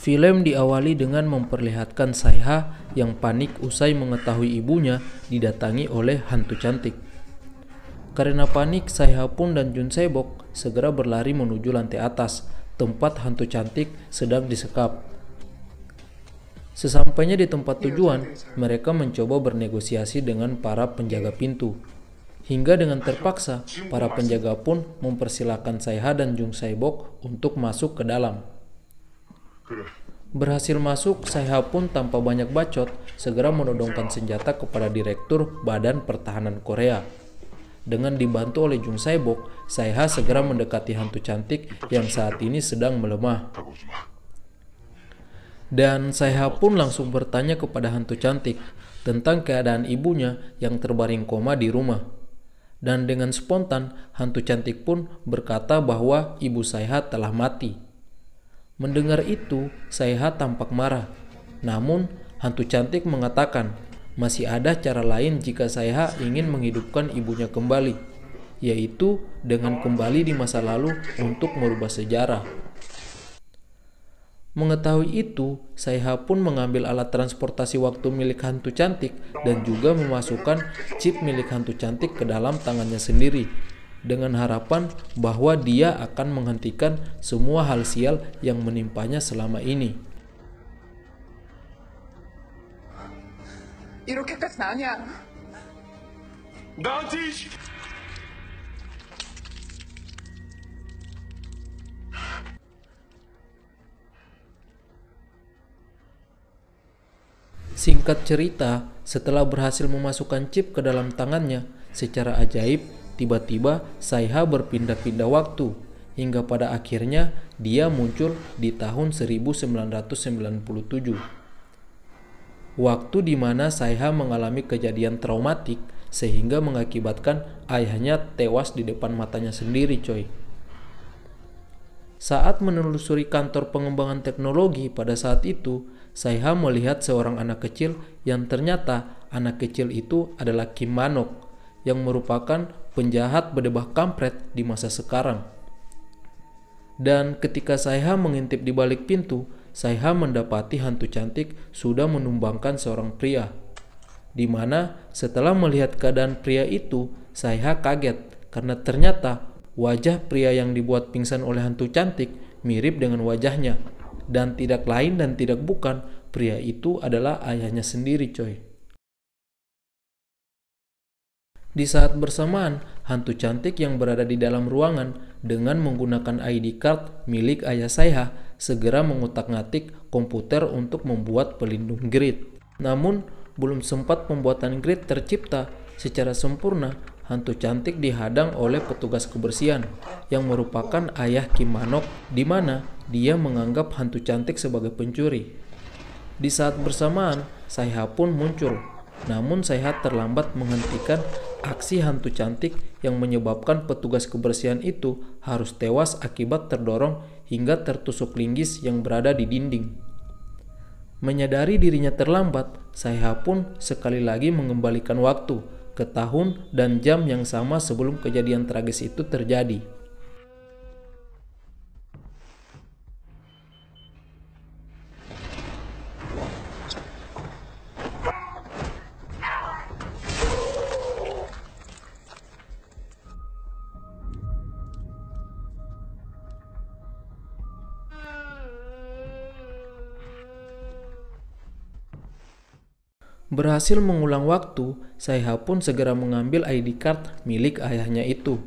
Film diawali dengan memperlihatkan Saiha yang panik usai mengetahui ibunya didatangi oleh hantu cantik. Karena panik, Saiha pun dan Jun Sebok segera berlari menuju lantai atas, tempat hantu cantik sedang disekap. Sesampainya di tempat tujuan, mereka mencoba bernegosiasi dengan para penjaga pintu. Hingga dengan terpaksa, para penjaga pun mempersilahkan Saiha dan Jung Sebok untuk masuk ke dalam. Berhasil masuk, Saiha pun tanpa banyak bacot segera menodongkan senjata kepada Direktur Badan Pertahanan Korea. Dengan dibantu oleh Jung Sebok, Saiha segera mendekati hantu cantik yang saat ini sedang melemah. Dan Saiha pun langsung bertanya kepada hantu cantik tentang keadaan ibunya yang terbaring koma di rumah. Dan dengan spontan, hantu cantik pun berkata bahwa ibu Saiha telah mati. Mendengar itu, Saiha tampak marah. Namun, hantu cantik mengatakan masih ada cara lain jika Saiha ingin menghidupkan ibunya kembali, yaitu dengan kembali di masa lalu untuk merubah sejarah. Mengetahui itu, Saiha pun mengambil alat transportasi waktu milik hantu cantik dan juga memasukkan chip milik hantu cantik ke dalam tangannya sendiri, dengan harapan bahwa dia akan menghentikan semua hal sial yang menimpanya selama ini. 이렇게까지 나냐? 나한테 Singkat cerita, setelah berhasil memasukkan chip ke dalam tangannya, secara ajaib, tiba-tiba Saiha berpindah-pindah waktu, hingga pada akhirnya dia muncul di tahun 1997. Waktu di mana Saiha mengalami kejadian traumatik sehingga mengakibatkan ayahnya tewas di depan matanya sendiri, coy. Saat menelusuri kantor pengembangan teknologi pada saat itu, Saiha melihat seorang anak kecil yang ternyata anak kecil itu adalah Kim Manok, yang merupakan penjahat berdebah kampret di masa sekarang. Dan ketika Saiha mengintip di balik pintu, Saiha mendapati hantu cantik sudah menumbangkan seorang pria. Di mana setelah melihat keadaan pria itu, Saiha kaget karena ternyata wajah pria yang dibuat pingsan oleh hantu cantik mirip dengan wajahnya. Dan tidak lain dan tidak bukan, pria itu adalah ayahnya sendiri, coy. Di saat bersamaan, hantu cantik yang berada di dalam ruangan dengan menggunakan ID card milik ayah Saiha segera mengutak-ngatik komputer untuk membuat pelindung grid. Namun, belum sempat pembuatan grid tercipta secara sempurna, hantu cantik dihadang oleh petugas kebersihan yang merupakan ayah Kim Manok, di mana dia menganggap hantu cantik sebagai pencuri. Di saat bersamaan, Saiha pun muncul. Namun Saiha terlambat menghentikan aksi hantu cantik yang menyebabkan petugas kebersihan itu harus tewas akibat terdorong hingga tertusuk linggis yang berada di dinding. Menyadari dirinya terlambat, Saiha pun sekali lagi mengembalikan waktu ke tahun dan jam yang sama sebelum kejadian tragis itu terjadi. Berhasil mengulang waktu, Saiha pun segera mengambil ID card milik ayahnya itu.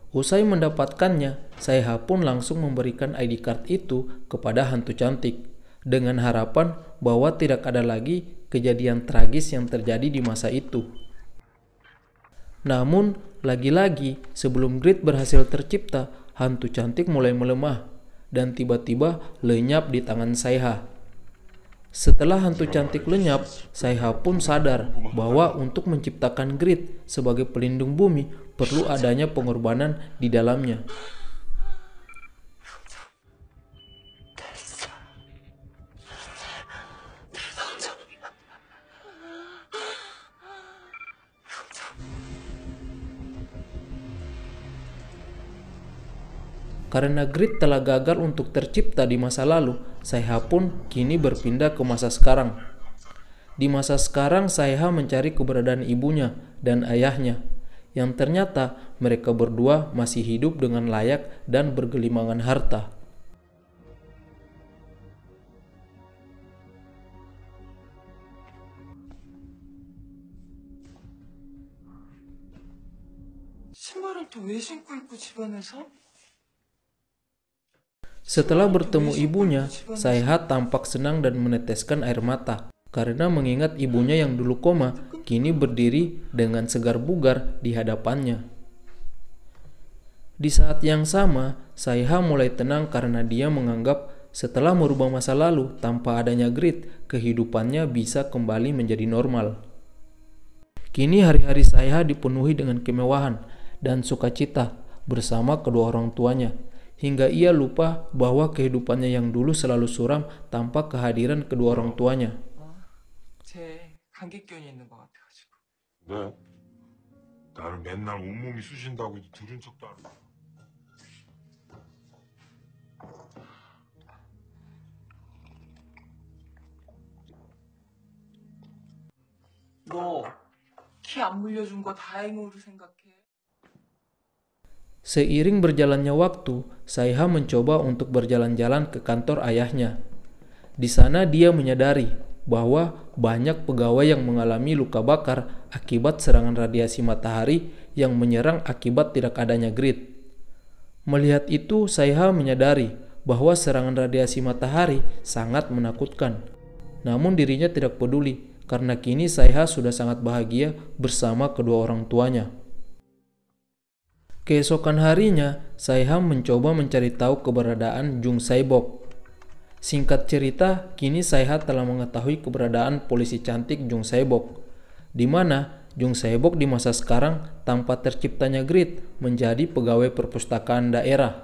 Usai mendapatkannya, Saiha pun langsung memberikan ID card itu kepada hantu cantik, dengan harapan bahwa tidak ada lagi kejadian tragis yang terjadi di masa itu. Namun, lagi-lagi sebelum grid berhasil tercipta, hantu cantik mulai melemah dan tiba-tiba lenyap di tangan Saiha. Setelah hantu cantik lenyap, Saiha pun sadar bahwa untuk menciptakan grid sebagai pelindung bumi perlu adanya pengorbanan di dalamnya. Karena grid telah gagal untuk tercipta di masa lalu, Saiha pun kini berpindah ke masa sekarang. Di masa sekarang, Saiha mencari keberadaan ibunya dan ayahnya, yang ternyata mereka berdua masih hidup dengan layak dan bergelimangan harta. 신발을 또 왜 신고 있고 집안에서? Setelah bertemu ibunya, Saiha tampak senang dan meneteskan air mata karena mengingat ibunya yang dulu koma kini berdiri dengan segar bugar di hadapannya. Di saat yang sama, Saiha mulai tenang karena dia menganggap setelah merubah masa lalu tanpa adanya Grit, kehidupannya bisa kembali menjadi normal. Kini hari-hari Saiha dipenuhi dengan kemewahan dan sukacita bersama kedua orang tuanya, hingga ia lupa bahwa kehidupannya yang dulu selalu suram tanpa kehadiran kedua orang tuanya. 제 감기병이 있는 것 같아가지고. 네? 나는 맨날 온몸이 쑤신다고 해도 들은 척도 안 해. 너 키 안 물려준 거 다행으로 생각해. Seiring berjalannya waktu, Saiha mencoba untuk berjalan-jalan ke kantor ayahnya. Di sana dia menyadari bahwa banyak pegawai yang mengalami luka bakar akibat serangan radiasi matahari yang menyerang akibat tidak adanya Grit. Melihat itu, Saiha menyadari bahwa serangan radiasi matahari sangat menakutkan. Namun dirinya tidak peduli karena kini Saiha sudah sangat bahagia bersama kedua orang tuanya. Keesokan harinya, Saiha mencoba mencari tahu keberadaan Jung Saibok. Singkat cerita, kini Saiha telah mengetahui keberadaan polisi cantik Jung Saibok, di mana Jung Saibok di masa sekarang tanpa terciptanya Grit menjadi pegawai perpustakaan daerah.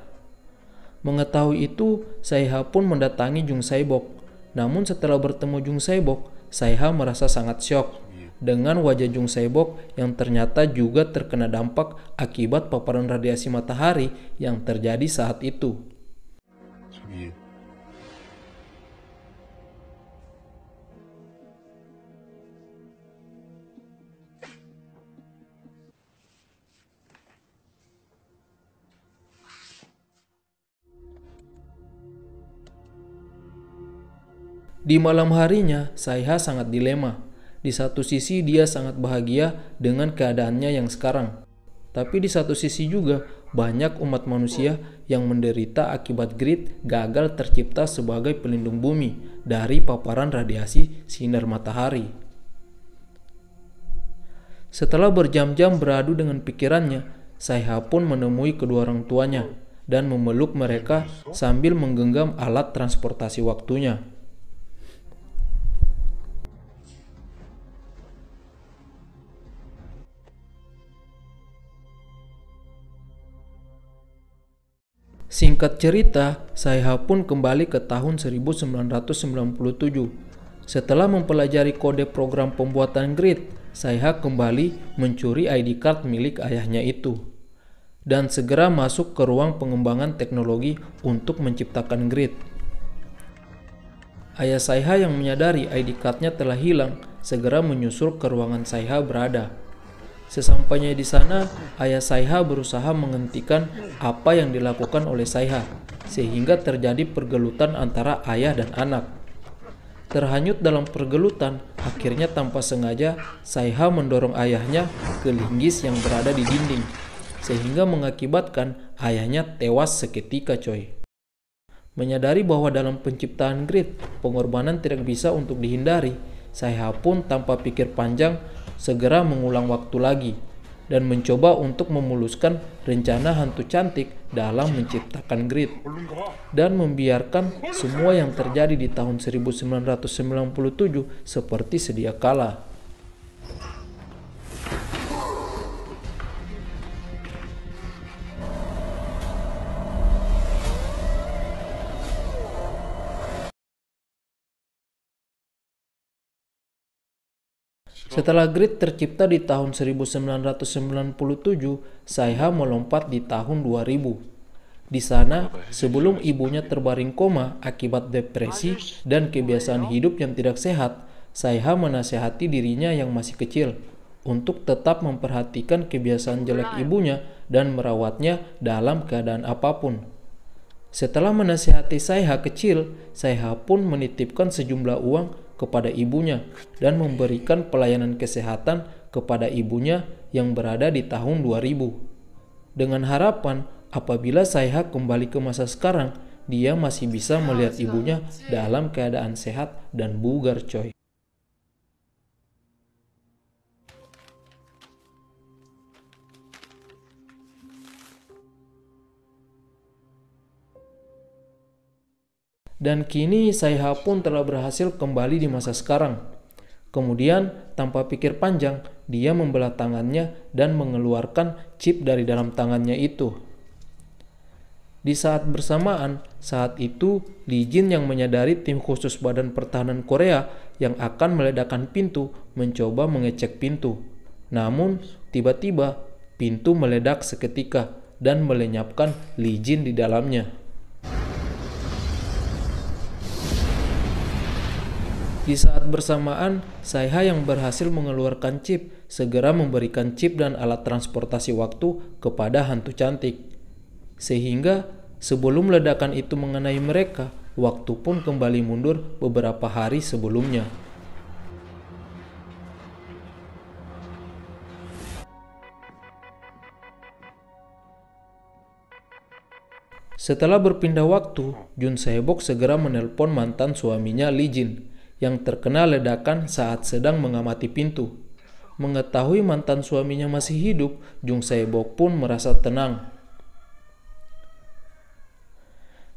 Mengetahui itu, Saiha pun mendatangi Jung Saibok. Namun setelah bertemu Jung Saibok, Saiha merasa sangat syok dengan wajah Jung Saibok yang ternyata juga terkena dampak akibat paparan radiasi matahari yang terjadi saat itu. 저기 Di malam harinya, Saiha sangat dilema. Di satu sisi dia sangat bahagia dengan keadaannya yang sekarang. Tapi di satu sisi juga banyak umat manusia yang menderita akibat Grit gagal tercipta sebagai pelindung bumi dari paparan radiasi sinar matahari. Setelah berjam-jam beradu dengan pikirannya, Saiha pun menemui kedua orang tuanya dan memeluk mereka sambil menggenggam alat transportasi waktunya. Singkat cerita, Saiha pun kembali ke tahun 1997. Setelah mempelajari kode program pembuatan Grit, Saiha kembali mencuri ID card milik ayahnya itu dan segera masuk ke ruang pengembangan teknologi untuk menciptakan Grit. Ayah Saiha yang menyadari ID cardnya telah hilang segera menyusul ke ruangan Saiha berada. Sesampainya di sana, ayah Saiha berusaha menghentikan apa yang dilakukan oleh Saiha, sehingga terjadi pergelutan antara ayah dan anak. Terhanyut dalam pergelutan, akhirnya tanpa sengaja Saiha mendorong ayahnya ke linggis yang berada di dinding, sehingga mengakibatkan ayahnya tewas seketika coy. Menyadari bahwa dalam penciptaan Grit, pengorbanan tidak bisa untuk dihindari, Saiha pun tanpa pikir panjang segera mengulang waktu lagi dan mencoba untuk memuluskan rencana hantu cantik dalam menciptakan Grit dan membiarkan semua yang terjadi di tahun 1997 seperti sedia kala. Setelah Grit tercipta di tahun 1997, Saiha melompat di tahun 2000. Di sana, sebelum ibunya terbaring koma akibat depresi dan kebiasaan hidup yang tidak sehat, Saiha menasehati dirinya yang masih kecil untuk tetap memperhatikan kebiasaan jelek ibunya dan merawatnya dalam keadaan apapun. Setelah menasihati Saiha kecil, Saiha pun menitipkan sejumlah uang kepada ibunya dan memberikan pelayanan kesehatan kepada ibunya yang berada di tahun 2000. Dengan harapan apabila Saiha kembali ke masa sekarang, dia masih bisa melihat ibunya dalam keadaan sehat dan bugar, coy. Dan kini Saiha pun telah berhasil kembali di masa sekarang. Kemudian, tanpa pikir panjang, dia membelah tangannya dan mengeluarkan chip dari dalam tangannya itu. Di saat bersamaan, saat itu Lee Jin yang menyadari tim khusus Badan Pertahanan Korea yang akan meledakkan pintu mencoba mengecek pintu. Namun, tiba-tiba pintu meledak seketika dan melenyapkan Lee Jin di dalamnya. Di saat bersamaan, Saiha yang berhasil mengeluarkan chip segera memberikan chip dan alat transportasi waktu kepada hantu cantik. Sehingga sebelum ledakan itu mengenai mereka, waktu pun kembali mundur beberapa hari sebelumnya. Setelah berpindah waktu, Jun Se-bok segera menelpon mantan suaminya Lee Jin yang terkena ledakan saat sedang mengamati pintu. Mengetahui mantan suaminya masih hidup, Jung Se-bok pun merasa tenang.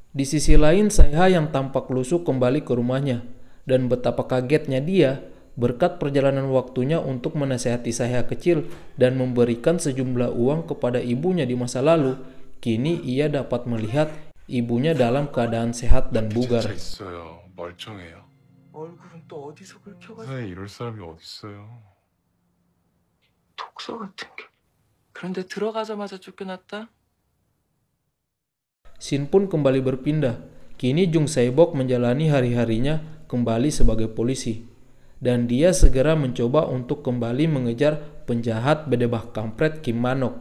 Di sisi lain, Saiha yang tampak lusuh kembali ke rumahnya, dan betapa kagetnya dia berkat perjalanan waktunya untuk menasihati Saiha kecil dan memberikan sejumlah uang kepada ibunya di masa lalu. Kini ia dapat melihat ibunya dalam keadaan sehat dan bugar. 있어요. 멀쩡해요. 얼굴은 또 어디서 긁혀가지고 세상에 이럴 사람이 어딨어요. 독서 같은 게. 그런데 들어가자마자 쫓겨났다? Shin pun kembali berpindah. Kini Jung Se-bok menjalani hari-harinya kembali sebagai polisi. Dan dia segera mencoba untuk kembali mengejar penjahat bedebah kampret Kim Manok.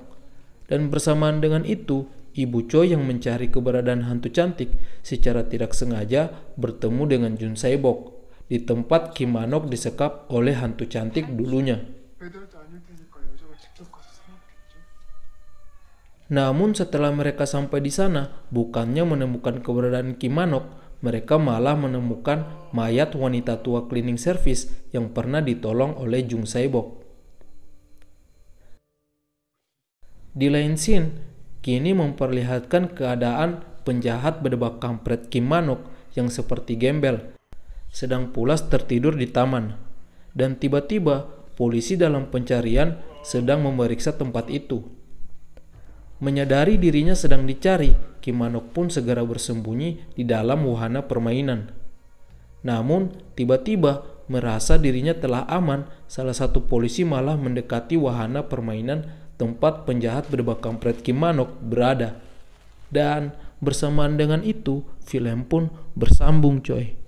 Dan bersamaan dengan itu, Ibu Choi yang mencari keberadaan hantu cantik secara tidak sengaja bertemu dengan Jun Se-bok di tempat Kim Manok disekap oleh hantu cantik dulunya. 애들한테 아닐 테니까 여자가 직접 가서 사먹겠죠. Namun setelah mereka sampai di sana, bukannya menemukan keberadaan Kim Manok, mereka malah menemukan mayat wanita tua cleaning service yang pernah ditolong oleh Jung Se-bok. Di lain scene, kini memperlihatkan keadaan penjahat bedebak kampret Kim Manok yang seperti gembel sedang pulas tertidur di taman. Dan tiba-tiba polisi dalam pencarian sedang memeriksa tempat itu. Menyadari dirinya sedang dicari, Kim Manok pun segera bersembunyi di dalam wahana permainan. Namun tiba-tiba merasa dirinya telah aman, salah satu polisi malah mendekati wahana permainan tempat penjahat bedebak kampret Kim Manok berada. Dan bersamaan dengan itu, film pun bersambung, coy.